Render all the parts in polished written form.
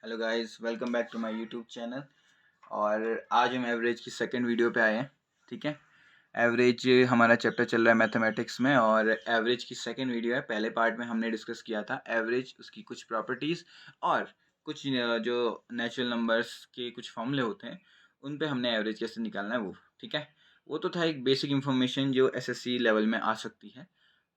Hello guys, welcome back to my YouTube channel. और आज हम एवरेज की सेकंड वीडियो पे आए हैं। ठीक है, एवरेज हमारा चैप्टर चल रहा है मैथमेटिक्स में और एवरेज की सेकंड वीडियो है। पहले पार्ट में हमने डिस्कस किया था एवरेज, उसकी कुछ प्रॉपर्टीज़ और कुछ जो नेचुरल नंबर्स के कुछ फॉर्मूले होते हैं उन पे हमने एवरेज कैसे निकालना है वो। ठीक है, वो तो था एक बेसिक इन्फॉर्मेशन जो एसएससी लेवल में आ सकती है,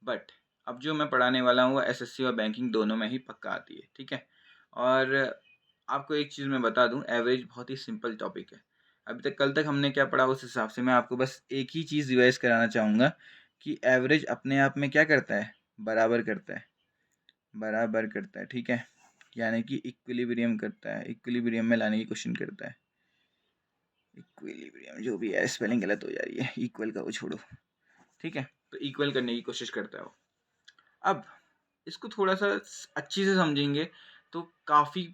बट अब जो मैं पढ़ाने वाला हूँ वो एसएससी और बैंकिंग दोनों में ही पक्का आती है। ठीक है, और आपको एक चीज़ मैं बता दूं, एवरेज बहुत ही सिंपल टॉपिक है। अभी तक कल तक हमने क्या पढ़ा उस हिसाब से मैं आपको बस एक ही चीज़ रिवाइज कराना चाहूँगा कि एवरेज अपने आप में क्या करता है, बराबर करता है। बराबर करता है, ठीक है, यानी कि इक्विलिब्रियम करता है, इक्विलिब्रियम में लाने की क्वेश्चन करता है। इक्विलिब्रियम जो भी है, स्पेलिंग गलत हो जा रही है, इक्वल का वो छोड़ो। ठीक है, तो इक्वल करने की कोशिश करता है वो। अब इसको थोड़ा सा अच्छी से समझेंगे तो काफ़ी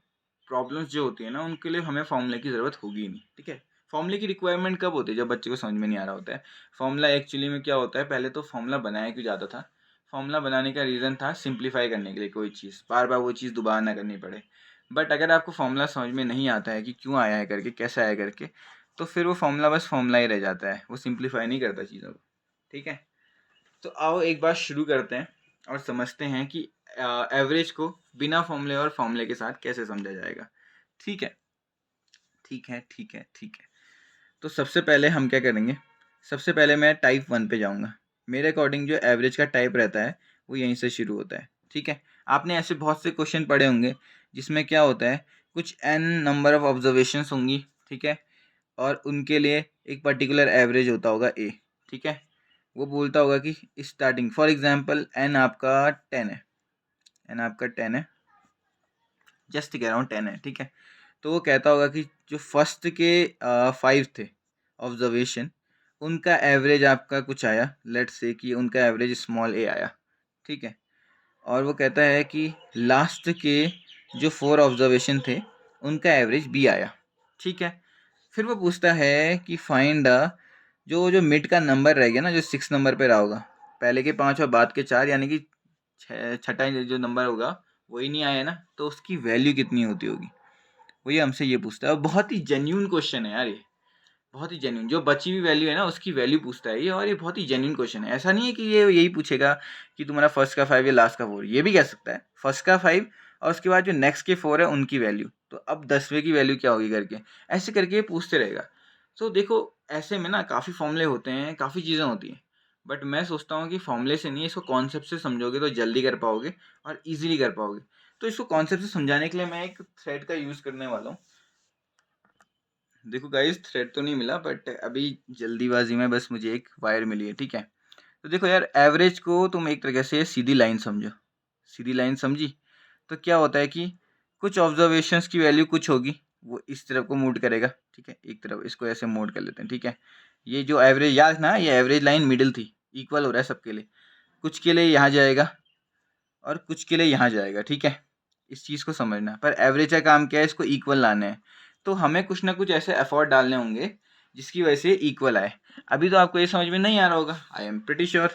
प्रॉब्लम्स जो होती है ना उनके लिए हमें फॉर्मूले की ज़रूरत होगी ही नहीं। ठीक है, फॉर्मूले की रिक्वायरमेंट कब होती है? जब बच्चे को समझ में नहीं आ रहा होता है। फॉर्मूला एक्चुअली में क्या होता है, पहले तो फॉर्मूला बनाया क्यों जाता था? फॉर्मूला बनाने का रीज़न था सिंप्लीफाई करने के लिए, कोई चीज़ बार बार वो चीज़ दोबारा ना करनी पड़े। बट अगर आपको फॉर्मूला समझ में नहीं आता है कि क्यों आया है करके, कैसे आया करके, तो फिर वो फॉर्मूला बस फॉर्मूला ही रह जाता है, वो सिंप्लीफाई नहीं करता चीज़ों को। ठीक है, तो आओ एक बार शुरू करते हैं और समझते हैं कि एवरेज को बिना फॉर्मूले और फॉर्मूले के साथ कैसे समझा जाएगा। ठीक है, ठीक है, ठीक है, ठीक है। तो सबसे पहले हम क्या करेंगे, सबसे पहले मैं टाइप 1 पे जाऊंगा। मेरे अकॉर्डिंग जो एवरेज का टाइप रहता है वो यहीं से शुरू होता है। ठीक है, आपने ऐसे बहुत से क्वेश्चन पढ़े होंगे जिसमें क्या होता है, कुछ n नंबर ऑफ ऑब्जर्वेशंस होंगी। ठीक है, और उनके लिए एक पर्टिकुलर एवरेज होता होगा ए। ठीक है, वो बोलता होगा कि स्टार्टिंग फॉर एग्जांपल एन आपका 10 है, एन आपका 10 है, जस्ट कह रहा हूँ 10 है। ठीक है, तो वो कहता होगा कि जो फर्स्ट के 5 थे ऑब्जर्वेशन, उनका एवरेज आपका कुछ आया, लेट्स से कि उनका एवरेज स्मॉल ए आया। ठीक है, और वो कहता है कि लास्ट के जो 4 ऑब्जर्वेशन थे उनका एवरेज बी आया। ठीक है, फिर वो पूछता है कि फाइंड द जो जो मिड का नंबर रह गया ना, जो 6 नंबर पे रहा होगा, पहले के 5 और बाद के 4, यानी कि छठा जो नंबर होगा वही नहीं आया ना, तो उसकी वैल्यू कितनी होती होगी, वो ये हमसे ये पूछता है। और बहुत ही जेन्यून क्वेश्चन है यार ये, बहुत ही जेन्यून। जो बची हुई वैल्यू है ना उसकी वैल्यू पूछता है ये, और ये बहुत ही जेन्यून क्वेश्चन है। ऐसा नहीं है कि ये यही पूछेगा कि तुम्हारा फर्स्ट का 5 या लास्ट का 4, ये भी कह सकता है फर्स्ट का 5 और उसके बाद जो नेक्स्ट के 4 है उनकी वैल्यू, तो अब 10वें की वैल्यू क्या होगी करके, ऐसे करके ये पूछते रहेगा। तो देखो, ऐसे में ना काफ़ी फॉर्मूले होते हैं, काफ़ी चीज़ें होती हैं, बट मैं सोचता हूँ कि फॉर्मूले से नहीं, इसको कॉन्सेप्ट से समझोगे तो जल्दी कर पाओगे और ईजिली कर पाओगे। तो इसको कॉन्सेप्ट से समझाने के लिए मैं एक थ्रेड का यूज़ करने वाला हूँ। देखो गाइस, थ्रेड तो नहीं मिला, बट अभी जल्दीबाजी में बस मुझे एक वायर मिली है। ठीक है, तो देखो यार, एवरेज को तुम एक तरीके से सीधी लाइन समझो। सीधी लाइन समझी तो क्या होता है कि कुछ ऑब्जर्वेशंस की वैल्यू कुछ होगी, वो इस तरफ को मूव करेगा। ठीक है, एक तरफ इसको ऐसे मूव कर लेते हैं। ठीक है, ये जो एवरेज, याद ना, ये एवरेज लाइन मिडिल थी, इक्वल हो रहा है सबके लिए, कुछ के लिए यहाँ जाएगा और कुछ के लिए यहाँ जाएगा। ठीक है, इस चीज़ को समझना। पर एवरेज का काम क्या है, इसको इक्वल लाना है, तो हमें कुछ ना कुछ ऐसे एफर्ट डालने होंगे जिसकी वजह से इक्वल आए। अभी तो आपको ये समझ में नहीं आ रहा होगा, आई एम प्रिटी श्योर,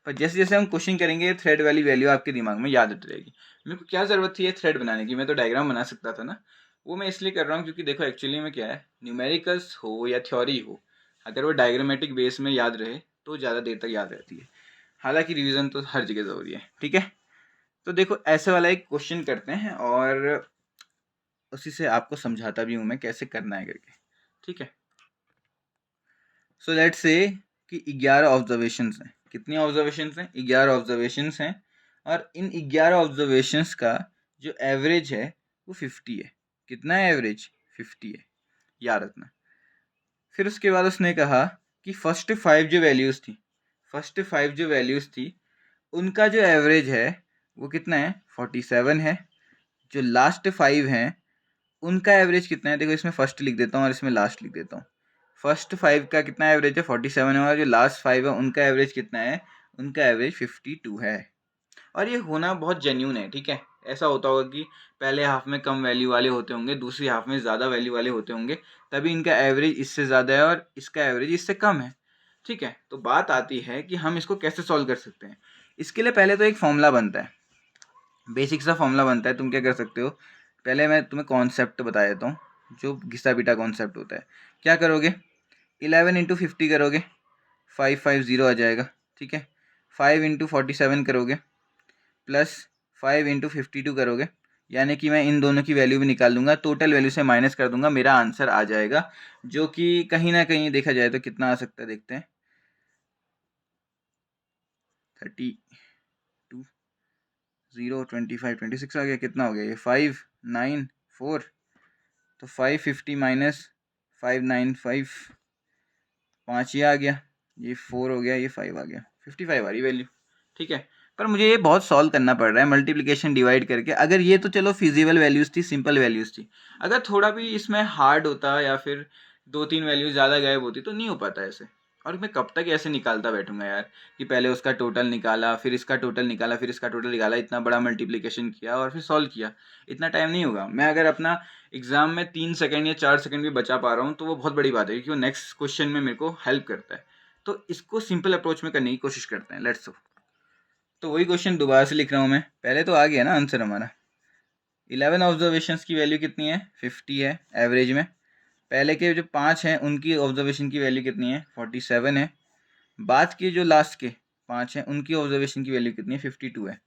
पर जैसे जैसे हम क्वेश्चन करेंगे थ्रेड वाली वैल्यू आपके दिमाग में याद आती रहेगी। मेरे को क्या ज़रूरत थी ये थ्रेड बनाने की, मैं तो डायग्राम बना सकता था ना। वो मैं इसलिए कर रहा हूँ क्योंकि देखो एक्चुअली में क्या है, न्यूमेरिकल्स हो या थ्योरी हो, अगर वो डायग्रामेटिक बेस में याद रहे तो ज़्यादा देर तक याद रहती है। हालांकि रिवीजन तो हर जगह ज़रूरी है। ठीक है, तो देखो ऐसे वाला एक क्वेश्चन करते हैं और उसी से आपको समझाता भी हूँ मैं कैसे करना है करके। ठीक है, सो लेट्स से कि 11 ऑब्जर्वेशंस हैं। कितनी ऑब्जर्वेशंस हैं? 11 ऑब्जर्वेशंस हैं, और इन 11 ऑब्जर्वेशंस का जो एवरेज है वो 50 है। कितना है एवरेज? 50 है, याद रखना। फिर उसके बाद उसने कहा कि फर्स्ट 5 जो वैल्यूज़ थी, फर्स्ट 5 जो वैल्यूज़ थी उनका जो एवरेज है वो कितना है? 47 है। जो लास्ट 5 हैं उनका एवरेज कितना है? देखो, इसमें फर्स्ट लिख देता हूँ और इसमें लास्ट लिख देता हूँ। फर्स्ट 5 का कितना एवरेज है? 47 है, और जो लास्ट 5 है उनका एवरेज कितना है? उनका एवरेज 52 है। और ये होना बहुत जेन्यून है। ठीक है, ऐसा होता होगा कि पहले हाफ में कम वैल्यू वाले होते होंगे, दूसरी हाफ में ज़्यादा वैल्यू वाले होते होंगे, तभी इनका एवरेज इससे ज़्यादा है और इसका एवरेज इससे कम है। ठीक है, तो बात आती है कि हम इसको कैसे सॉल्व कर सकते हैं। इसके लिए पहले तो एक फॉर्मूला बनता है, बेसिक सा फॉर्मूला बनता है। तुम क्या कर सकते हो, पहले मैं तुम्हें कॉन्सेप्ट बता देता हूँ, जो घिसा पिटा कॉन्सेप्ट होता है। क्या करोगे, 11 इंटू 50 करोगे, 550 आ जाएगा, ठीक है। 5 इंटू 47 करोगे, प्लस 5 इंटू 52 करोगे, यानी कि मैं इन दोनों की वैल्यू भी निकाल दूंगा, टोटल वैल्यू से माइनस कर दूंगा, मेरा आंसर आ जाएगा, जो कि कहीं ना कहीं देखा जाए तो कितना आ सकता है, देखते हैं। 32 0 25 26 आ गया, कितना हो गया ये, 5 9 4, तो 550 माइनस 595, 5 ये आ गया, ये 4 हो गया, ये 5 आ गया, 55 आ रही वैल्यू, ठीक है। पर मुझे ये बहुत सॉल्व करना पड़ रहा है मल्टीप्लिकेशन डिवाइड करके। अगर ये तो चलो फिजिबल वैल्यूज थी, सिंपल वैल्यूज थी, अगर थोड़ा भी इसमें हार्ड होता या फिर 2-3 वैल्यूज ज़्यादा गायब होती तो नहीं हो पाता ऐसे। और मैं कब तक ऐसे निकालता बैठूंगा यार, कि पहले उसका टोटल निकाला, फिर इसका टोटल निकाला, फिर इसका टोटल निकाला, इतना बड़ा मल्टीप्लिकेशन किया और फिर सॉल्व किया, इतना टाइम नहीं होगा। मैं अगर अपना एग्जाम में 3 सेकंड या 4 सेकंड भी बचा पा रहा हूँ तो वो बहुत बड़ी बात है, क्योंकि वो नेक्स्ट क्वेश्चन में मेरे को हेल्प करता है। तो इसको सिंपल अप्रोच में करने की कोशिश करते हैं, लेट्स सो। तो वही क्वेश्चन दोबारा से लिख रहा हूँ मैं, पहले तो आ गया ना आंसर हमारा। 11 ऑब्जर्वेशंस की वैल्यू कितनी है, 50 है एवरेज में। पहले के जो 5 हैं उनकी ऑब्जर्वेशन की वैल्यू कितनी है, 47 है। बाद के जो लास्ट के 5 हैं उनकी ऑब्जर्वेशन की वैल्यू कितनी है, 52 है।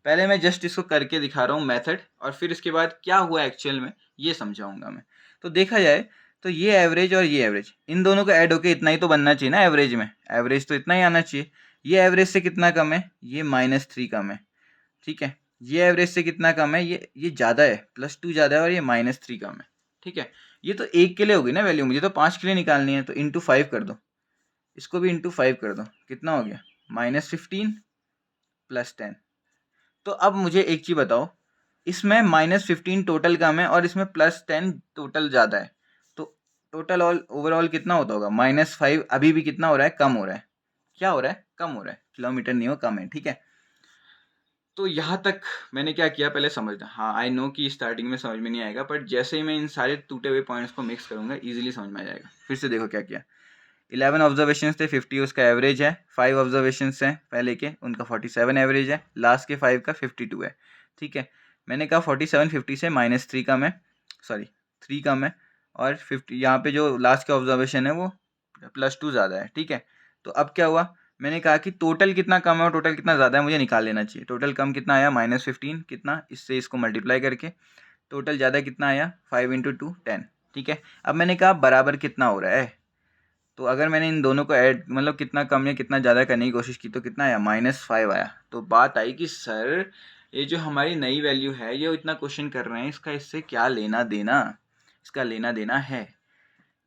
पहले मैं जस्ट इसको करके दिखा रहा हूँ मेथड, और फिर इसके बाद क्या हुआ एक्चुअल में ये समझाऊंगा मैं। तो देखा जाए तो ये एवरेज और ये एवरेज, इन दोनों का ऐड होके इतना ही तो बनना चाहिए ना एवरेज में, एवरेज तो इतना ही आना चाहिए। ये एवरेज से कितना कम है, ये -3 कम है, ठीक है। ये एवरेज से कितना कम है, ये ज़्यादा है, +2 ज़्यादा है, और ये -3 कम है, ठीक है। ये तो एक के लिए होगी ना वैल्यू, मुझे तो 5 के लिए निकालनी है, तो इंटू 5 कर दो, इसको भी इंटू 5 कर दो, कितना हो गया, -15 + 10। तो अब मुझे एक चीज़ बताओ, इसमें -15 टोटल कम है और इसमें +10 टोटल ज़्यादा है, तो टोटल ऑल ओवरऑल कितना होता होगा, -5 अभी भी कितना हो रहा है, कम हो रहा है। क्या हो रहा है, कम हो रहा है, किलोमीटर नहीं हो, कम है, ठीक है। तो यहाँ तक मैंने क्या किया पहले समझना। हाँ, आई नो कि स्टार्टिंग में समझ में नहीं आएगा, बट जैसे ही मैं इन सारे टूटे हुए पॉइंट्स को मिक्स करूँगा इजीली समझ में आ जाएगा। फिर से देखो क्या किया, 11 ऑब्जर्वेशंस थे, 50 उसका एवरेज है, 5 ऑब्जर्वेशंस हैं पहले के, उनका 47 एवरेज है, लास्ट के 5 का 52 है, ठीक है। मैंने कहा 47 50 से -3 कम है, सॉरी 3 कम है, और 50 यहाँ पे जो लास्ट का ऑब्जर्वेशन है वो +2 ज़्यादा है, ठीक है। तो अब क्या हुआ, मैंने कहा कि टोटल कितना कम है और टोटल कितना ज़्यादा है मुझे निकाल लेना चाहिए। टोटल कम कितना आया, -15 कितना, इससे इसको मल्टीप्लाई करके। टोटल ज़्यादा कितना आया, 5 इंटू 2 10, ठीक है। अब मैंने कहा बराबर कितना हो रहा है, तो अगर मैंने इन दोनों को ऐड मतलब कितना कम या कितना ज़्यादा करने की कोशिश की तो कितना आया, -5 आया। तो बात आई कि सर ये जो हमारी नई वैल्यू है, ये इतना क्वेश्चन कर रहे हैं, इसका इससे क्या लेना देना, इसका लेना देना है।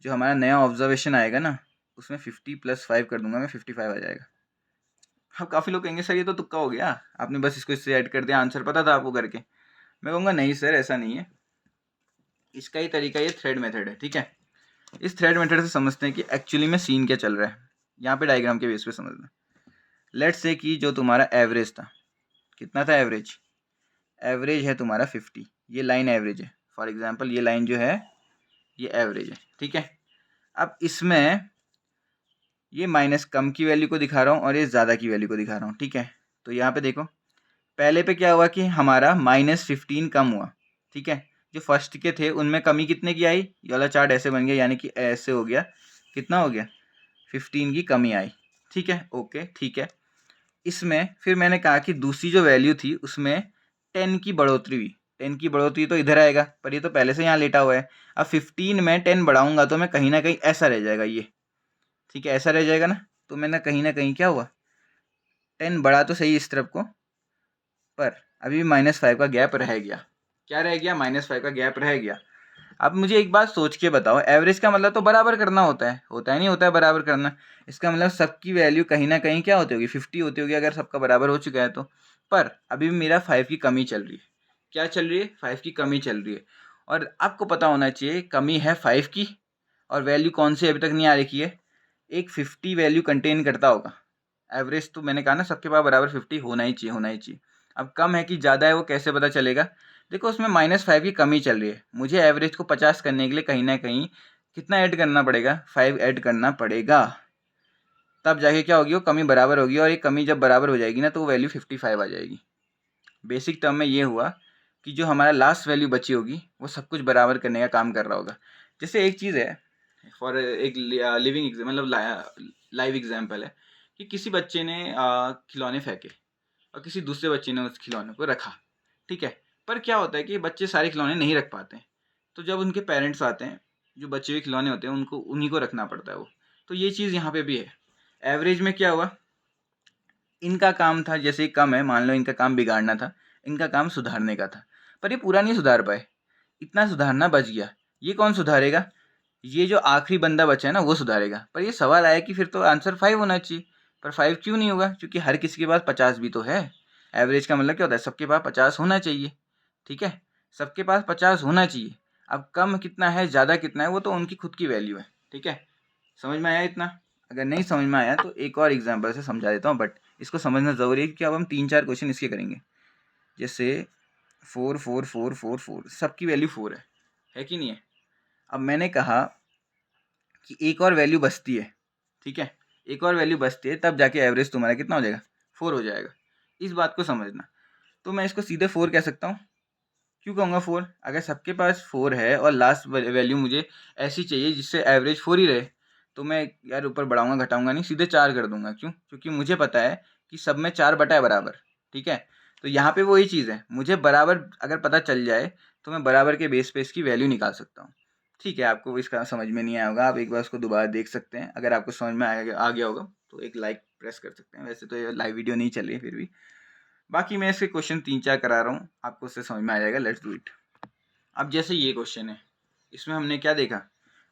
जो हमारा नया ऑब्जर्वेशन आएगा ना, उसमें 50 + 5 कर दूंगा मैं, 55 आ जाएगा। अब काफ़ी लोग कहेंगे सर ये तो तुक्का हो गया, आपने बस इसको इससे ऐड कर दिया, आंसर पता था आपको करके। मैं कहूँगा नहीं सर, ऐसा नहीं है, इसका ही तरीका ये थ्रेड मेथड है, ठीक है। इस थ्रेड मेथड से समझते हैं कि एक्चुअली में सीन क्या चल रहा है, यहाँ पे डायग्राम के बेस पे समझना। लेट्स से कि जो तुम्हारा एवरेज था, कितना था एवरेज, एवरेज है तुम्हारा 50, ये लाइन एवरेज है, फॉर एग्जांपल ये लाइन जो है ये एवरेज है, ठीक है। अब इसमें ये माइनस कम की वैल्यू को दिखा रहा हूँ और ये ज़्यादा की वैल्यू को दिखा रहा हूँ, ठीक है। तो यहाँ पे देखो, पहले पे क्या हुआ कि हमारा -15 कम हुआ, ठीक है। जो फर्स्ट के थे उनमें कमी कितने की आई, ये वाला चार्ट ऐसे बन गया, यानी कि ऐसे हो गया, कितना हो गया, 15 की कमी आई, ठीक है, ओके ठीक है। इसमें फिर मैंने कहा कि दूसरी जो वैल्यू थी उसमें 10 की बढ़ोतरी हुई, 10 की बढ़ोतरी तो इधर आएगा, पर ये तो पहले से यहाँ लेटा हुआ है। अब 15 में 10 बढ़ाऊंगा तो मैं कहीं ना कहीं ऐसा रह जाएगा ये, ठीक है, ऐसा रह जाएगा ना। तो मैंने कहीं ना कहीं क्या हुआ, 10 बढ़ा तो सही इस तरफ को, पर अभी भी -5 का गैप रह गया। क्या रह गया, -5 का गैप रह गया। अब मुझे एक बात सोच के बताओ, एवरेज का मतलब तो बराबर करना होता है, नहीं होता है बराबर करना। इसका मतलब सबकी वैल्यू कहीं ना कहीं क्या होती होगी, 50 होती होगी अगर सबका बराबर हो चुका है तो। पर अभी भी मेरा 5 की कमी चल रही है, क्या चल रही है, 5 की कमी चल रही है। और आपको पता होना चाहिए कमी है 5 की, और वैल्यू कौन सी अभी तक नहीं आ रखी है, एक 50 वैल्यू कंटेन करता होगा। एवरेज तो मैंने कहा ना सबके पास बराबर 50 होना ही चाहिए, होना ही चाहिए। अब कम है कि ज़्यादा है वो कैसे पता चलेगा, देखो उसमें -5 की कमी चल रही है, मुझे एवरेज को 50 करने के लिए कहीं ना कहीं कितना ऐड करना पड़ेगा, 5 ऐड करना पड़ेगा, तब जाके क्या होगी, वो कमी बराबर होगी, और ये कमी जब बराबर हो जाएगी ना तो वो वैल्यू 55 आ जाएगी। बेसिक टर्म में ये हुआ कि जो हमारा लास्ट वैल्यू बची होगी वो सब कुछ बराबर करने का काम कर रहा होगा। जैसे एक चीज़ है, फॉर एक लिविंग मतलब लाइव एग्जाम्पल है कि किसी बच्चे ने खिलौने फेंके और किसी दूसरे बच्चे ने उस खिलौने को रखा, ठीक है। पर क्या होता है कि बच्चे सारे खिलौने नहीं रख पाते हैं, तो जब उनके पेरेंट्स आते हैं, जो बचे हुए खिलौने होते हैं उनको उन्हीं को रखना पड़ता है वो। तो ये चीज़ यहाँ पे भी है। एवरेज में क्या हुआ, इनका काम था, जैसे कम है, मान लो इनका काम बिगाड़ना था, इनका काम सुधारने का था, पर ये पूरा नहीं सुधार पाए, इतना सुधारना बच गया। ये कौन सुधारेगा, ये जो आखिरी बंदा बचा है ना वो सुधारेगा। पर ये सवाल आया कि फिर तो आंसर 5 होना चाहिए, पर 5 क्यों नहीं होगा, क्योंकि हर किसी के पास 50 भी तो है। एवरेज का मतलब क्या होता है, सबके पास 50 होना चाहिए, ठीक है, सबके पास 50 होना चाहिए। अब कम कितना है ज़्यादा कितना है वो तो उनकी खुद की वैल्यू है, ठीक है। समझ में आया इतना? अगर नहीं समझ में आया तो एक और एग्जाम्पल से समझा देता हूँ, बट इसको समझना ज़रूरी है क्योंकि अब हम 3-4 क्वेश्चन इसके करेंगे। जैसे 4 4 4 4 4 सबकी वैल्यू 4 है कि नहीं है। अब मैंने कहा कि एक और वैल्यू बचती है, ठीक है, एक और वैल्यू बचती है, तब जाके एवरेज तुम्हारा कितना हो जाएगा, 4 हो जाएगा। इस बात को समझना। तो मैं इसको सीधे 4 कह सकता हूँ। क्यों कहूँगा 4? अगर सबके पास 4 है और लास्ट वैल्यू मुझे ऐसी चाहिए जिससे एवरेज 4 ही रहे, तो मैं यार ऊपर बढ़ाऊंगा घटाऊंगा नहीं, सीधे 4 कर दूंगा। क्यों? क्योंकि मुझे पता है कि सब में 4 बटा है बराबर, ठीक है। तो यहाँ पे वही चीज़ है, मुझे बराबर अगर पता चल जाए तो मैं बराबर के बेस पे इसकी वैल्यू निकाल सकता हूँ, ठीक है। आपको इसका समझ में नहीं आया होगा, आप एक बार उसको दोबारा देख सकते हैं। अगर आपको समझ में आ गया होगा तो एक लाइक प्रेस कर सकते हैं। वैसे तो ये लाइव वीडियो नहीं चल रही है, फिर भी बाकी मैं इसके क्वेश्चन 3-4 करा रहा हूँ, आपको उससे समझ में आ जाएगा। Let's do it. अब जैसे ये क्वेश्चन है, इसमें हमने क्या देखा,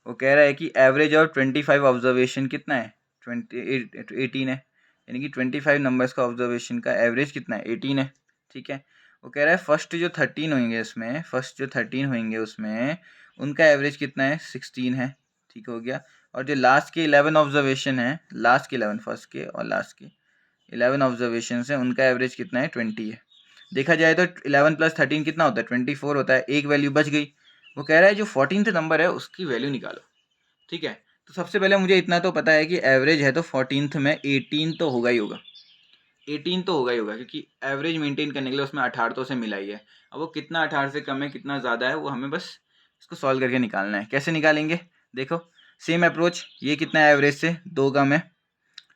वो कह रहा है कि एवरेज और 25 ऑब्जर्वेशन कितना है, 18 है, यानी कि 25 नंबर्स का ऑब्जर्वेशन का एवरेज कितना है, 18 है, ठीक है। वो कह रहा है फर्स्ट जो 13 होंगे इसमें, फर्स्ट जो 13 होंगे उसमें उनका एवरेज कितना है, 16 है, ठीक हो गया। और जो लास्ट के 11 ऑब्जर्वेशन है, लास्ट के 11, फर्स्ट के और लास्ट के 11 ऑब्जर्वेशन है, उनका एवरेज कितना है, 20 है। देखा जाए तो 11 + 13 कितना होता है, 24 होता है। एक वैल्यू बच गई। वो कह रहा है जो 14th नंबर है उसकी वैल्यू निकालो, ठीक है। तो सबसे पहले मुझे इतना तो पता है कि एवरेज है तो 14th में 18 तो होगा ही होगा, 18 तो होगा ही होगा, क्योंकि एवरेज मेंटेन करने के लिए उसमें 18 तो से मिला ही है। अब वो कितना 18 से कम है कितना ज़्यादा है वो हमें बस इसको सॉल्व करके निकालना है। कैसे निकालेंगे, देखो सेम अप्रोच। ये कितना है, एवरेज से 2 कम है,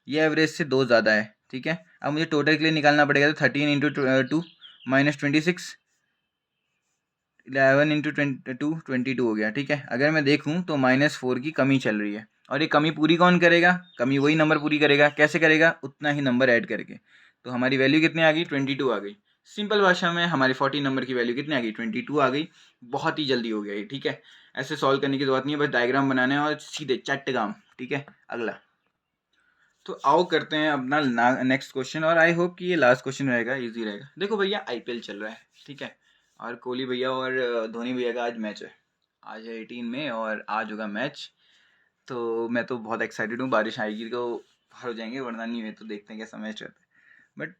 ये एवरेज से 2 ज़्यादा है, ठीक है। अब मुझे टोटल के लिए निकालना पड़ेगा, तो 13 इंटू 2 माइनस 26, 11 इंटू 2 22 हो गया, ठीक है। अगर मैं देखूं तो -4 की कमी चल रही है, और ये कमी पूरी कौन करेगा, कमी वही नंबर पूरी करेगा। कैसे करेगा, उतना ही नंबर ऐड करके। तो हमारी वैल्यू कितनी आ गई, 22 आ गई। सिंपल भाषा में हमारी 14 नंबर की वैल्यू कितनी आ गई, 22 आ गई। बहुत ही जल्दी हो गया ये, ठीक है। ऐसे सॉल्व करने की जरूरत नहीं है, बस डायग्राम बनाना है और सीधे चट काम, ठीक है। अगला तो आओ करते हैं अपना नेक्स्ट क्वेश्चन, और आई होप कि ये लास्ट क्वेश्चन रहेगा, इजी रहेगा। देखो भैया आईपीएल चल रहा है, ठीक है, और कोहली भैया और धोनी भैया का आज मैच है। आज है 18 में और आज होगा मैच। तो मैं तो बहुत एक्साइटेड हूँ, बारिश आएगी तो बाहर हो जाएंगे, वरना नहीं है तो देखते हैं कैसा मैच रहता है। बट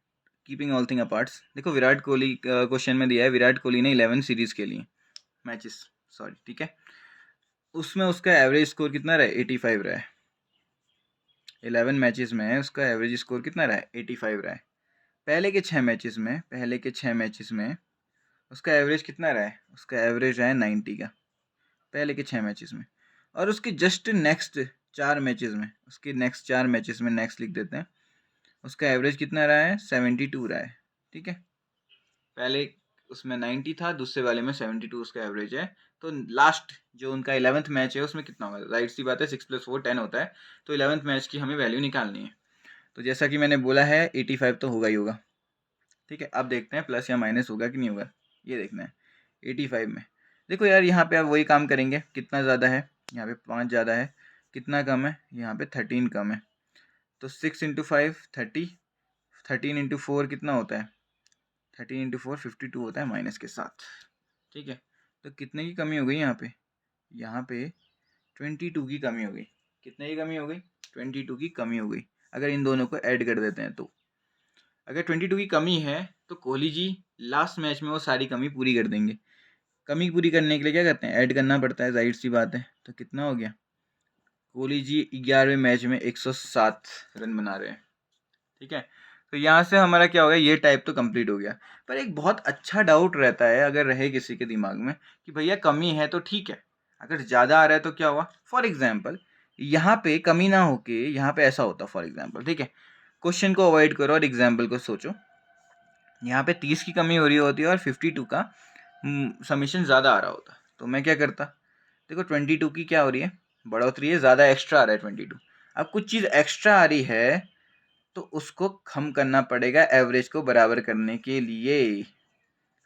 कीपिंग ऑल थिंग अपार्ट्स, देखो विराट कोहली क्वेश्चन में दिया है, विराट कोहली ने 11 सीरीज के लिए मैचेस, सॉरी, ठीक है, उसमें उसका एवरेज स्कोर कितना रहा है, 85 रहा है। 11 मैचेस में उसका एवरेज स्कोर कितना रहा है, 85 रहा है। पहले के 6 मैचेस में उसका एवरेज कितना रहा है, उसका एवरेज रहा है 90 का, पहले के 6 मैचेस में। और उसके जस्ट नेक्स्ट 4 मैचेस में, उसके नेक्स्ट 4 मैचेस में, नेक्स्ट लिख देते हैं, उसका एवरेज कितना रहा है, 72 रहा है, ठीक है। पहले उसमें 90 था, दूसरे वाले में 72 उसका एवरेज है। तो लास्ट जो उनका 11th मैच है उसमें कितना होगा, राइट सी बात है, 6 + 4 10 होता है। तो 11th मैच की हमें वैल्यू निकालनी है। तो जैसा कि मैंने बोला है 85 तो होगा ही होगा, ठीक है। अब देखते हैं प्लस या माइनस होगा कि नहीं होगा, ये देखना है 85 में। देखो यार यहाँ पे अब वही काम करेंगे, कितना ज़्यादा है, यहाँ पे 5 ज़्यादा है, कितना कम है, यहाँ पे 13 कम है। तो 6 × 5 30, 13 × 4 कितना होता है, 13 × 4 52 होता है माइनस के साथ, ठीक है। तो कितने की कमी हो गई यहाँ पे 22 की कमी हो गई। कितने की कमी हो गई, 22 की कमी हो गई। अगर इन दोनों को ऐड कर देते हैं तो अगर 22 की कमी है तो कोहली जी लास्ट मैच में वो सारी कमी पूरी कर देंगे। कमी पूरी करने के लिए क्या करते हैं, ऐड करना पड़ता है, जाहिर सी बात है। तो कितना हो गया, कोहली जी 11वें मैच में 107 रन बना रहे हैं, ठीक है। तो यहाँ से हमारा क्या हो गया, ये टाइप तो कंप्लीट हो गया। पर एक बहुत अच्छा डाउट रहता है अगर रहे किसी के दिमाग में कि भैया कमी है तो ठीक है, अगर ज़्यादा आ रहा है तो क्या हुआ। फॉर एग्जाम्पल यहाँ पे कमी ना होके यहाँ पे ऐसा होता फॉर एग्जाम्पल, ठीक है। क्वेश्चन को अवॉइड करो और एग्जाम्पल को सोचो। यहाँ पे 30 की कमी हो रही होती है और 52 का समीशन ज़्यादा आ रहा होता, तो मैं क्या करता। देखो 22 की क्या हो रही है, बढ़ोतरी है, ज़्यादा एक्स्ट्रा आ रहा है 22। अब कुछ चीज़ एक्स्ट्रा आ रही है तो उसको कम करना पड़ेगा एवरेज को बराबर करने के लिए,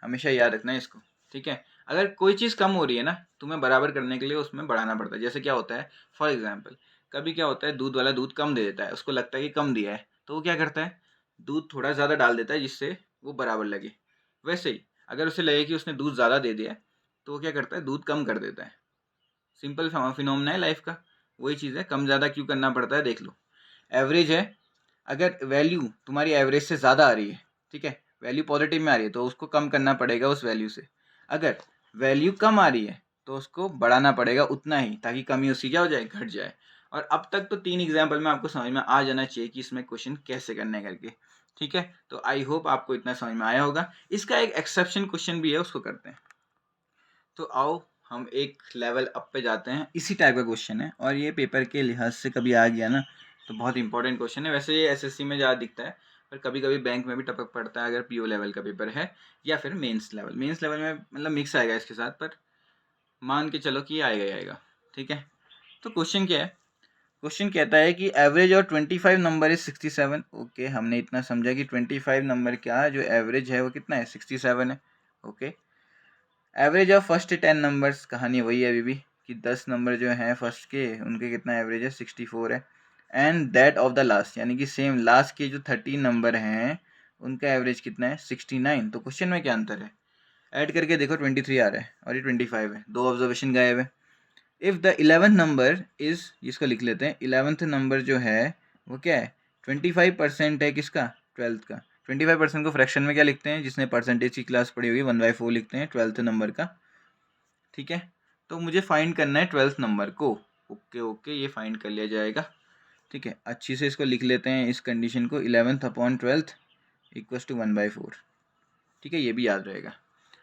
हमेशा याद रखना है इसको, ठीक है। अगर कोई चीज़ कम हो रही है ना, तुम्हें बराबर करने के लिए उसमें बढ़ाना पड़ता है। जैसे क्या होता है, फॉर एग्जाम्पल कभी क्या होता है, दूध वाला दूध कम दे देता है, उसको लगता है कि कम दिया है, तो वो क्या करता है, दूध थोड़ा ज़्यादा डाल देता है जिससे वो बराबर लगे। वैसे ही अगर उसे लगे कि उसने दूध ज़्यादा दे दिया है तो वो क्या करता है, दूध कम कर देता है। सिंपल फिनोमेना है लाइफ का, वही चीज़ है, कम ज़्यादा क्यों करना पड़ता है देख लो। एवरेज है, अगर वैल्यू तुम्हारी एवरेज से ज़्यादा आ रही है, ठीक है, वैल्यू पॉजिटिव में आ रही है तो उसको कम करना पड़ेगा उस वैल्यू से। अगर वैल्यू कम आ रही है तो उसको बढ़ाना पड़ेगा उतना ही, ताकि कमी उसकी क्या हो जाए, घट जाए। और अब तक तो 3 एग्जाम्पल में आपको समझ में आ जाना चाहिए कि इसमें क्वेश्चन कैसे करने करके, ठीक है। तो आई होप आपको इतना समझ में आया होगा। इसका एक एक्सेप्शन क्वेश्चन भी है, उसको करते हैं। तो आओ हम एक लेवल अप पे जाते हैं। इसी टाइप का क्वेश्चन है और ये पेपर के लिहाज से कभी आ गया ना तो बहुत इंपॉर्टेंट क्वेश्चन है। वैसे ये एसएससी में ज़्यादा दिखता है, पर कभी कभी बैंक में भी टपक पड़ता है अगर पीओ लेवल का पेपर है या फिर मेंस लेवल। मेंस लेवल में मतलब मिक्स आएगा इसके साथ, पर मान के चलो कि आएगा ही आएगा, ठीक है। तो क्वेश्चन क्या है, क्वेश्चन कहता है कि एवरेज और 25 नंबर इज 67। ओके, हमने इतना समझा कि 25 नंबर क्या जो एवरेज है वो कितना है, 67 है। Okay, average of first 10 numbers, कहानी वही है अभी भी कि 10 नंबर जो हैं फर्स्ट के उनके कितना एवरेज है, 64 है। And that of the last, यानी कि सेम लास्ट के जो 13 नंबर हैं उनका एवरेज कितना है, 69। तो क्वेश्चन में क्या अंतर है, ऐड करके देखो 23 आ रहा है और ये 25 है, दो ऑब्जर्वेशन गायब है। If the 11th number is, इसको लिख लेते हैं, 11th नंबर जो है वो क्या है, 25% है किसका, 12th का। 25% को फ्रैक्शन में क्या लिखते हैं, जिसने परसेंटेज की क्लास पढ़ी हुई 1/4 लिखते हैं 12th नंबर का, ठीक है। तो मुझे फाइंड करना है 12th नंबर को। ओके ओके, ये फाइंड कर लिया जाएगा, ठीक है। अच्छी से इसको लिख लेते हैं इस कंडीशन को, 11th upon 12th equals to 1/4, ठीक है, ये भी याद रहेगा।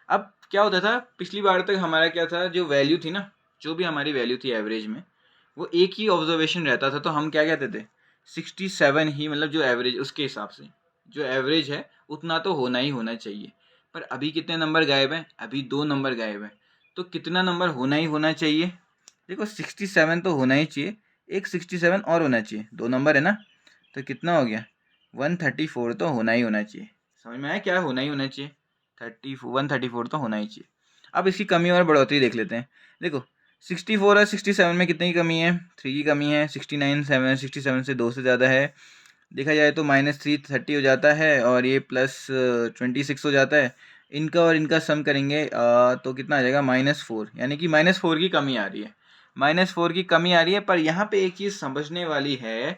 अब क्या होता था पिछली बार तक हमारा क्या था, जो वैल्यू थी ना, जो भी हमारी वैल्यू थी एवरेज में, वो एक ही ऑब्जर्वेशन रहता था, तो हम क्या कहते थे, 67 ही, मतलब जो एवरेज उसके हिसाब से जो एवरेज है उतना तो होना ही होना चाहिए। पर अभी कितने नंबर गायब हैं, अभी 2 नंबर गायब हैं, तो कितना नंबर होना ही होना चाहिए। देखो 67 तो होना ही चाहिए, एक 67 और होना चाहिए, 2 नंबर है ना, तो कितना हो गया, 134 तो होना ही होना चाहिए। समझ में आया क्या होना ही होना चाहिए, 134 तो होना ही चाहिए। अब इसकी कमी और बढ़ोतरी देख लेते हैं। देखो 64 और 67 में कितने की कमी है, 3 की कमी है। 67 से 2 से ज़्यादा है, देखा जाए तो -3 30 हो जाता है और ये +26 हो जाता है। इनका और इनका सम करेंगे तो कितना आ जाएगा, -4, यानी कि -4 की कमी आ रही है। -4 की कमी आ रही है, पर यहाँ पे एक चीज़ समझने वाली है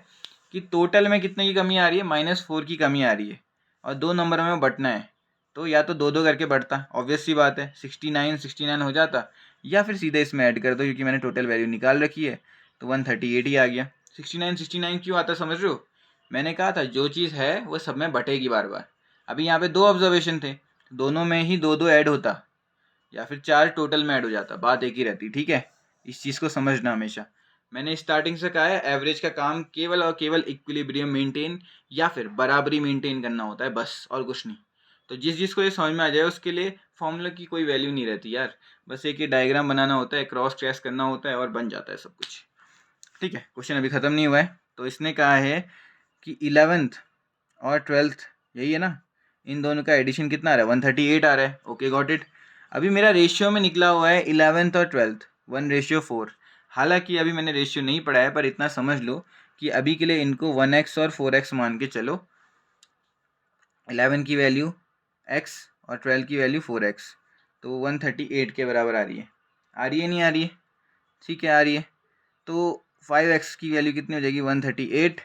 कि टोटल में कितने की कमी आ रही है, -4 की कमी आ रही है और 2 नंबर में बँटना है, तो या तो 2-2 करके बढ़ता, ऑब्वियस सी बात है, 69 हो जाता, या फिर सीधे इसमें ऐड कर दो क्योंकि मैंने टोटल वैल्यू निकाल रखी है, तो 138 ही आ गया। 69 क्यों आता समझ रहे हो, मैंने कहा था जो चीज़ है वो सब में बटेगी बार बार। अभी यहाँ पे 2 ऑब्जर्वेशन थे, दोनों में ही 2-2 ऐड होता या फिर 4 टोटल में ऐड हो जाता, बात एक ही रहती, ठीक है। इस चीज़ को समझना हमेशा। मैंने स्टार्टिंग से कहा है एवरेज का काम केवल और केवल इक्विलिब्रियम मेंटेन या फिर बराबरी मेंटेन करना होता है, बस और कुछ नहीं। तो जिस जिसको ये समझ में आ जाए उसके लिए फॉर्मूला की कोई वैल्यू नहीं रहती यार, बस एक ही डायग्राम बनाना होता है, क्रॉस ट्रेस करना होता है और बन जाता है सब कुछ, ठीक है। क्वेश्चन अभी ख़त्म नहीं हुआ है, तो इसने कहा है कि 11th और 12th यही है ना, इन दोनों का एडिशन कितना आ रहा है, 138 आ रहा है। Okay got it. अभी मेरा रेशियो में निकला हुआ है 11th और 12th 1:4। हालांकि अभी मैंने रेशियो नहीं पढ़ा है, पर इतना समझ लो कि अभी के लिए इनको 1x और 4x मान के चलो। 11 की वैल्यू x और 12 की वैल्यू 4x, तो 138 के बराबर आ रही है, आ रही है नहीं आ रही है, ठीक है आ रही है। तो 5x की वैल्यू कितनी हो जाएगी, 138,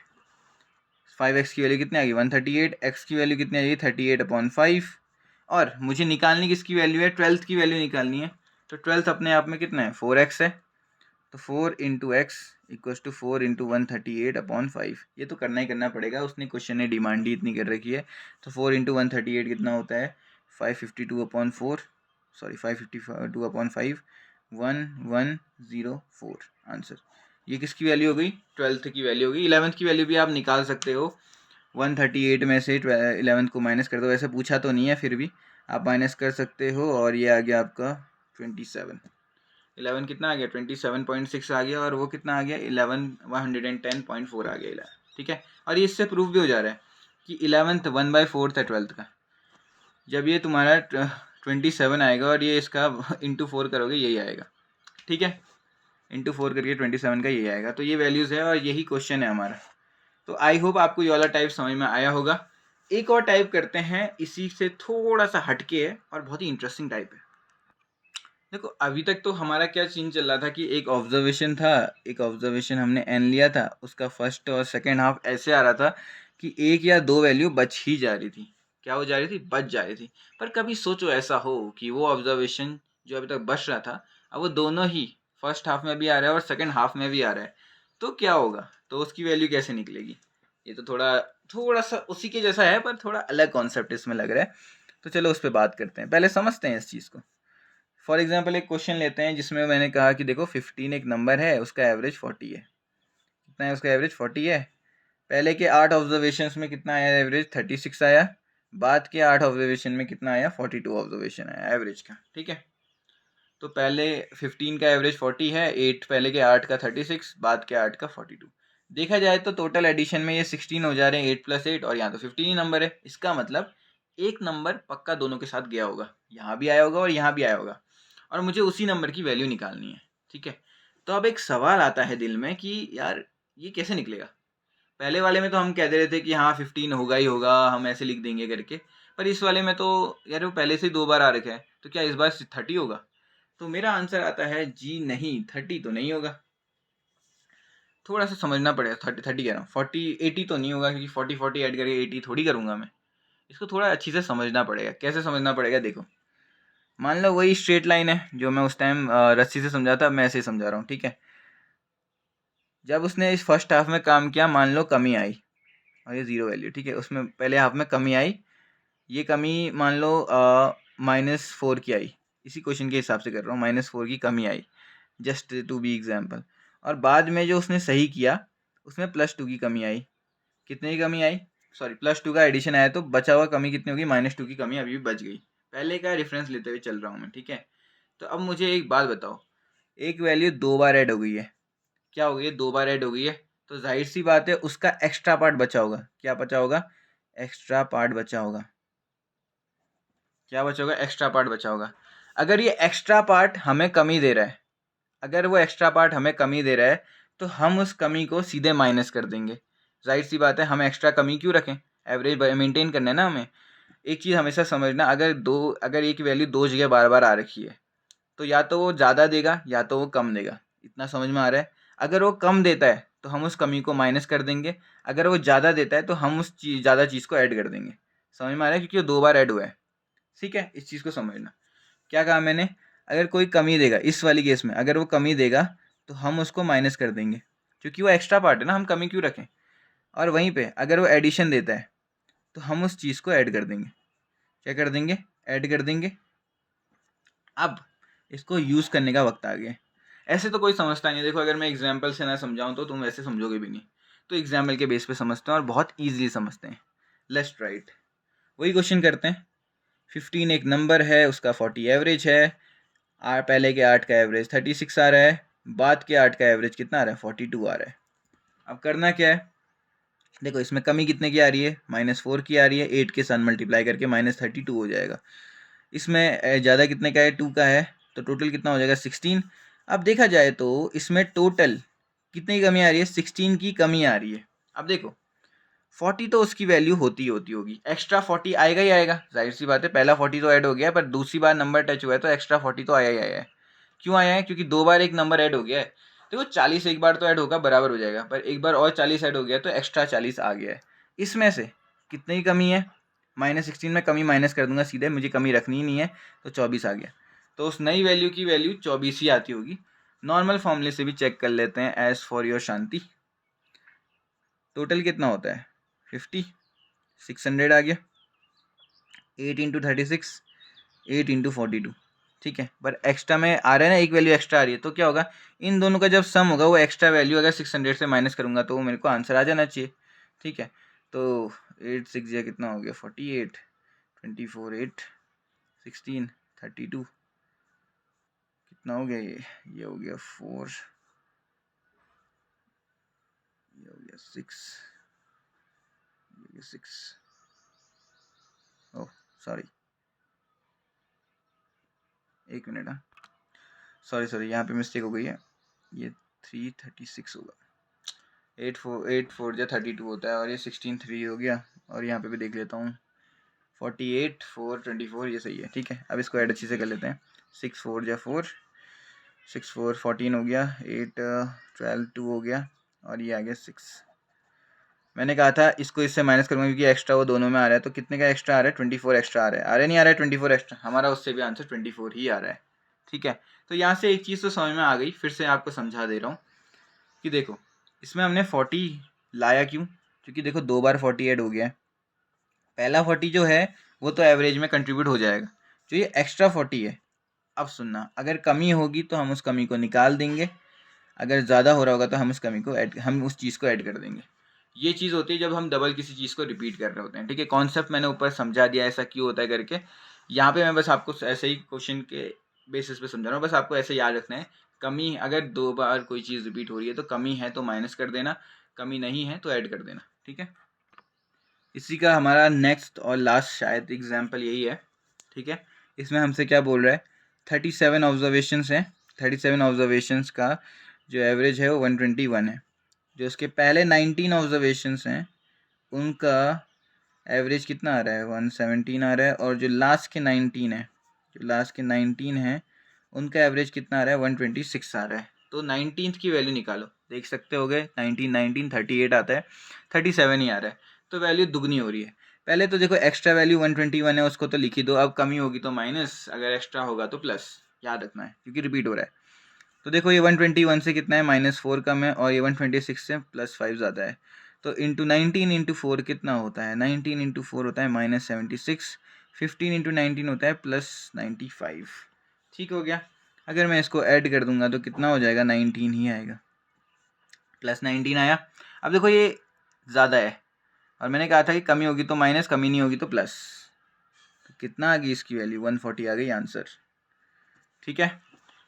5x की वैल्यू कितनी आ गई, 138, x की वैल्यू कितनी आ जाएगी, 38/5। और मुझे निकालनी किसकी वैल्यू है, 12th की वैल्यू निकालनी है, तो 12th अपने आप में कितना है, 4x है। तो 4 into x equals to 4 into 138/5। ये तो करना ही करना पड़ेगा, उसने क्वेश्चन ने डिमांड ही इतनी कर रखी है। तो 4 इंटू 138 कितना होता है 552/4, सॉरी 552/5, 1104 आंसर। ये किसकी वैल्यू हो गई, 12th की वैल्यू हो गई। 11th की वैल्यू भी आप निकाल सकते हो, 138 में से 11th को माइनस कर दो। वैसे पूछा तो नहीं है, फिर भी आप माइनस कर सकते हो, और ये आ गया आपका 27। 11 कितना आ गया 27.6 आ गया, और वो कितना आ गया 110.4 आ गया। ठीक है, और ये इससे प्रूफ भी हो जा रहा है कि 11th 1/4 है 12th का। जब ये तुम्हारा 27 आएगा और ये इसका इंटू 4 करोगे यही आएगा। ठीक है, इंटू 4 करके 27 का यही आएगा। तो ये वैल्यूज़ है और यही क्वेश्चन है हमारा। तो आई होप आपको ये वाला टाइप समझ में आया होगा। एक और टाइप करते हैं, इसी से थोड़ा सा हटके है और बहुत ही इंटरेस्टिंग टाइप है। देखो अभी तक तो हमारा क्या सीन चल रहा था कि एक ऑब्जर्वेशन था, एक ऑब्जर्वेशन हमने एन लिया था, उसका फर्स्ट और सेकेंड हाफ ऐसे आ रहा था कि एक या दो वैल्यू बच ही जा रही थी। क्या हो जा रही थी, बच जा रही थी। पर कभी सोचो ऐसा हो कि वो ऑब्जर्वेशन जो अभी तक बच रहा था, अब वो दोनों ही फर्स्ट हाफ में भी आ रहा है और सेकेंड हाफ में भी आ रहा है, तो क्या होगा, तो उसकी वैल्यू कैसे निकलेगी। ये तो थोड़ा थोड़ा सा उसी के जैसा है, पर थोड़ा अलग कॉन्सेप्ट इसमें लग रहा है। तो चलो उस पर बात करते हैं, पहले समझते हैं इस चीज़ को। फॉर एग्जाम्पल एक क्वेश्चन लेते हैं जिसमें मैंने कहा कि देखो 15 एक नंबर है, उसका एवरेज 40 है। कितना है उसका एवरेज 40 है। पहले के 8 ऑब्जर्वेशंस में कितना आया एवरेज 36 आया, बाद के 8 ऑब्जर्वेशन में कितना आया 42 ऑब्जर्वेशन आया एवरेज का। ठीक है, तो पहले 15 का एवरेज 40 है, 8 पहले के 8 का 36, बाद के 8 का 42। देखा जाए तो टोटल एडिशन में ये 16 हो जा रहे हैं, 8 + 8, और यहाँ तो 15 ही नंबर है। इसका मतलब एक नंबर पक्का दोनों के साथ गया होगा, यहाँ भी आया होगा और यहाँ भी आया होगा, और मुझे उसी नंबर की वैल्यू निकालनी है। ठीक है, तो अब एक सवाल आता है दिल में कि यार ये कैसे निकलेगा। पहले वाले में तो हम कह दे रहे थे कि हाँ 15 होगा ही होगा, हम ऐसे लिख देंगे करके, पर इस वाले में तो यार वो पहले से ही 2 बार आ रखा है, तो क्या इस बार 30 होगा। तो मेरा आंसर आता है जी नहीं, 30 तो नहीं होगा। थोड़ा सा समझना पड़ेगा, 30 कह रहा हूँ, 80 तो नहीं होगा, क्योंकि 40 ऐड करके 80 थोड़ी करूँगा मैं। इसको थोड़ा अच्छी से समझना पड़ेगा। कैसे समझना पड़ेगा, देखो मान लो वही स्ट्रेट लाइन है जो मैं उस टाइम रस्सी से समझा था, मैं ऐसे ही समझा रहा हूँ। ठीक है, जब उसने इस फर्स्ट हाफ में काम किया, मान लो कमी आई और ये 0 वैल्यू। ठीक है, उसमें पहले हाफ में कमी आई, ये कमी मान लो -4 की आई। इसी क्वेश्चन के हिसाब से कर रहा हूँ, -4 की कमी आई, जस्ट टू बी एग्जाम्पल। और बाद में जो उसने सही किया उसमें +2 की कमी आई। कितने की कमी आई, सॉरी +2 का एडिशन आया, तो बचा हुआ कमी कितनी होगी, -2 की कमी अभी भी बच गई। पहले का रेफरेंस लेते हुए चल रहा हूँ मैं। ठीक है, तो अब मुझे एक बात बताओ, एक वैल्यू 2 बार ऐड हो गई है, क्या हो गई है, 2 बार ऐड हो गई है, तो जाहिर सी बात है उसका एक्स्ट्रा पार्ट बचा होगा। क्या बचा होगा, एक्स्ट्रा पार्ट बचा होगा। क्या बचा होगा, एक्स्ट्रा पार्ट बचा होगा। अगर ये एक्स्ट्रा पार्ट हमें कमी दे रहा है, अगर वो एक्स्ट्रा पार्ट हमें कमी दे रहा है, तो हम उस कमी को सीधे माइनस कर देंगे। जाहिर सी बात है, हम एक्स्ट्रा कमी क्यों रखें, एवरेज मेंटेन करना है ना हमें। एक चीज़ हमेशा समझना, अगर एक वैल्यू 2 जगह बार बार आ रखी है, तो या तो वो ज़्यादा देगा या तो वो कम देगा। इतना समझ में आ रहा है। अगर वो कम देता है तो हम उस कमी को माइनस कर देंगे, अगर वो ज़्यादा देता है तो हम उस ज़्यादा चीज़ को ऐड कर देंगे। समझ में आ रहा है, क्योंकि वो 2 बार ऐड हुआ है। ठीक है, इस चीज़ को समझना। क्या कहा मैंने, अगर कोई कमी देगा, इस वाली केस में अगर वो कमी देगा तो हम उसको माइनस कर देंगे, क्योंकि वो एक्स्ट्रा पार्ट है ना, हम कमी क्यों रखें। और वहीं पे अगर वो एडिशन देता है तो हम उस चीज़ को ऐड कर देंगे। क्या कर देंगे, ऐड कर देंगे। अब इसको यूज़ करने का वक्त आ गया। ऐसे तो कोई समझता नहीं है। देखो अगर मैं एग्जाम्पल से ना समझाऊँ तो तुम वैसे समझोगे भी नहीं, तो एग्जाम्पल के बेस पे समझते हैं और बहुत ईजिली समझते हैं। लेट्स राइट, वही क्वेश्चन करते हैं। 15 एक नंबर है, उसका 40 एवरेज है, पहले के 8 का एवरेज 36 आ रहा है, बाद के 8 का एवरेज कितना आ रहा है 42 आ रहा है। अब करना क्या है, देखो इसमें कमी कितने की आ रही है, -4 की आ रही है, 8 के साथ मल्टीप्लाई करके -32 हो जाएगा। इसमें ज़्यादा कितने का है, 2 का है, तो टोटल कितना हो जाएगा 16। अब देखा जाए तो इसमें टोटल कितनी कमी आ रही है, 16 की कमी आ रही है। अब देखो 40 तो उसकी वैल्यू होती होगी, एक्स्ट्रा 40 आएगा ही आएगा, जाहिर सी बात है, पहला 40 तो ऐड हो गया है, पर दूसरी बार नंबर टच हुआ है तो एक्स्ट्रा 40 तो आया ही आया है। क्यों आया है, क्योंकि 2 बार एक नंबर ऐड हो गया है। देखो 40 एक बार तो ऐड होगा, बराबर हो जाएगा, पर एक बार और 40 ऐड हो गया तो एक्स्ट्रा 40 आ गया है। इसमें से कितनी की कमी है, -16 में कमी माइनस कर दूंगा सीधे, मुझे कमी रखनी ही नहीं है, तो 24 आ गया। तो उस नई वैल्यू की वैल्यू 24 ही आती होगी। नॉर्मल फॉर्मूले से भी चेक कर लेते हैं, as for your Shanti. Total कितना होता है 50, 600 आ गया, 8 इंटू 36, 8 इंटू 42, ठीक है। पर एक्स्ट्रा में आ रहा है ना, एक वैल्यू एक्स्ट्रा आ रही है, तो क्या होगा, इन दोनों का जब सम होगा वो एक्स्ट्रा वैल्यू अगर 600 से माइनस करूंगा तो मेरे को आंसर आ जाना चाहिए, ठीक है। तो 8 6 या कितना हो गया 48, 24 8 16 32, कितना हो गया ये हो गया 4, ये हो गया 6, ये हो गया 6, ओह सॉरी, एक मिनट, हाँ सॉरी यहाँ पे मिस्टेक हो गई है, ये 336 होगा, 8 4 या 32 होता है, और ये 16 3 हो गया, और यहाँ पे भी देख लेता हूँ 48 4 24, ये सही है, ठीक है। अब इसको ऐड अच्छी से कर लेते हैं, 6 4 या 4, 6 4 14 हो गया, 8 12 2 हो गया, और ये आ गया 6। मैंने कहा था इसको इससे माइनस करूँगा क्योंकि एक्स्ट्रा वो दोनों में आ रहा है, तो कितने का एक्स्ट्रा आ रहा है 24 एक्स्ट्रा आ रहा है, नहीं आ रहा है 24 एक्स्ट्रा, हमारा उससे भी आंसर 24 ही आ रहा है, ठीक है। तो यहाँ से एक चीज़ तो समझ में आ गई, फिर से आपको समझा दे रहा हूँ कि देखो इसमें हमने 40 लाया क्यों, क्योंकि देखो 2 बार 40 ऐड हो गया है, पहला 40 जो है वो तो एवरेज में कंट्रीब्यूट हो जाएगा, जो ये एक्स्ट्रा 40 है, अब सुनना, अगर कमी होगी तो हम उस कमी को निकाल देंगे, अगर ज़्यादा हो रहा होगा तो हम उस चीज़ को ऐड कर देंगे। ये चीज़ होती है जब हम डबल किसी चीज़ को रिपीट कर रहे होते हैं, ठीक है। कॉन्सेप्ट मैंने ऊपर समझा दिया ऐसा क्यों होता है करके, यहाँ पे मैं बस आपको ऐसे ही क्वेश्चन के बेसिस पे समझा रहा हूँ, बस आपको ऐसे याद रखना है, कमी अगर 2 बार कोई चीज़ रिपीट हो रही है तो कमी है तो माइनस कर देना, कमी नहीं है तो ऐड कर देना, ठीक है। इसी का हमारा नेक्स्ट और लास्ट शायद एग्जाम्पल यही है, ठीक है। इसमें हमसे क्या बोल रहा है, 37 ऑब्जर्वेशंस हैं, 37 ऑब्जर्वेशंस का जो एवरेज है वो 121 है, जो इसके पहले 19 ऑब्जर्वेशंस हैं उनका एवरेज कितना आ रहा है 117 आ रहा है, और जो लास्ट के 19 है, जो लास्ट के 19 हैं उनका एवरेज कितना आ रहा है 126 आ रहा है। तो 19th की वैल्यू निकालो, देख सकते हो गए 19 19 38 आता है, 37 ही आ रहा है, तो वैल्यू दुगनी हो रही है। पहले तो देखो एक्स्ट्रा वैल्यू 121 है, उसको तो लिखी दो, अब कमी होगी तो माइनस, अगर एक्स्ट्रा होगा तो प्लस, याद रखना है क्योंकि रिपीट हो रहा है। तो देखो ये 121 से कितना है -4 कम है, और ये 126 से +5 ज़्यादा है, तो इंटू 19 इंटू 4 कितना होता है, 19 इंटू 4 होता है -76, 15 इंटू 19 होता है +95, ठीक हो गया। अगर मैं इसको ऐड कर दूंगा तो कितना हो जाएगा 19 ही आएगा, +19 आया। अब देखो ये ज़्यादा है, और मैंने कहा था कि कमी होगी तो माइनस, कमी नहीं होगी तो प्लस, तो कितना आ गई इसकी वैल्यू 140 आ गई आंसर, ठीक है।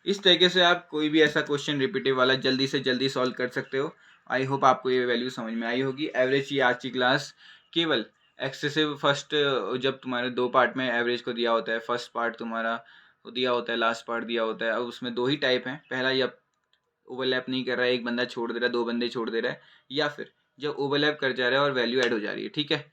इस तरीके से आप कोई भी ऐसा क्वेश्चन रिपीटिव वाला जल्दी से जल्दी सॉल्व कर सकते हो। आई होप आपको ये वैल्यू समझ में आई होगी। एवरेज की आज की क्लास केवल एक्सेसिव फर्स्ट, जब तुम्हारे 2 पार्ट में एवरेज को दिया होता है, फर्स्ट पार्ट तुम्हारा दिया होता है, लास्ट पार्ट दिया होता है, अब उसमें 2 ही टाइप हैं, पहला जब ओवरलैप नहीं कर रहा है, एक बंदा छोड़ दे रहा है, 2 बंदे छोड़ दे रहा है, या फिर जब ओवरलैप कर जा रहा है और वैल्यू ऐड हो जा रही है, ठीक है।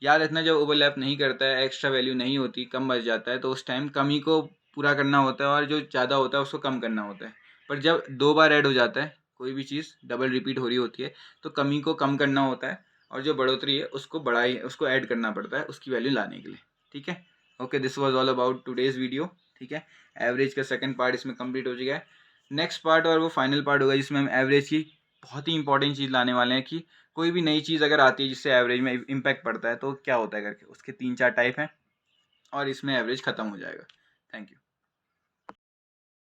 याद रखना जब ओवरलैप नहीं करता है, एक्स्ट्रा वैल्यू नहीं होती, कम बच जाता है, तो उस टाइम कमी को पूरा करना होता है और जो ज़्यादा होता है उसको कम करना होता है। पर जब 2 बार ऐड हो जाता है, कोई भी चीज़ डबल रिपीट हो रही होती है, तो कमी को कम करना होता है, और जो बढ़ोतरी है उसको ऐड करना पड़ता है उसकी वैल्यू लाने के लिए, ठीक है। Okay, this was all about today's video, ठीक है। एवरेज का सेकंड पार्ट इसमें कंप्लीट हो चुका है। नेक्स्ट पार्ट और वो फाइनल पार्ट होगा जिसमें हम एवरेज की बहुत ही इंपॉर्टेंट चीज़ लाने वाले हैं, कि कोई भी नई चीज़ अगर आती है जिससे एवरेज में इम्पैक्ट पड़ता है तो क्या होता है करके, उसके 3 4 टाइप हैं, और इसमें एवरेज ख़त्म हो जाएगा।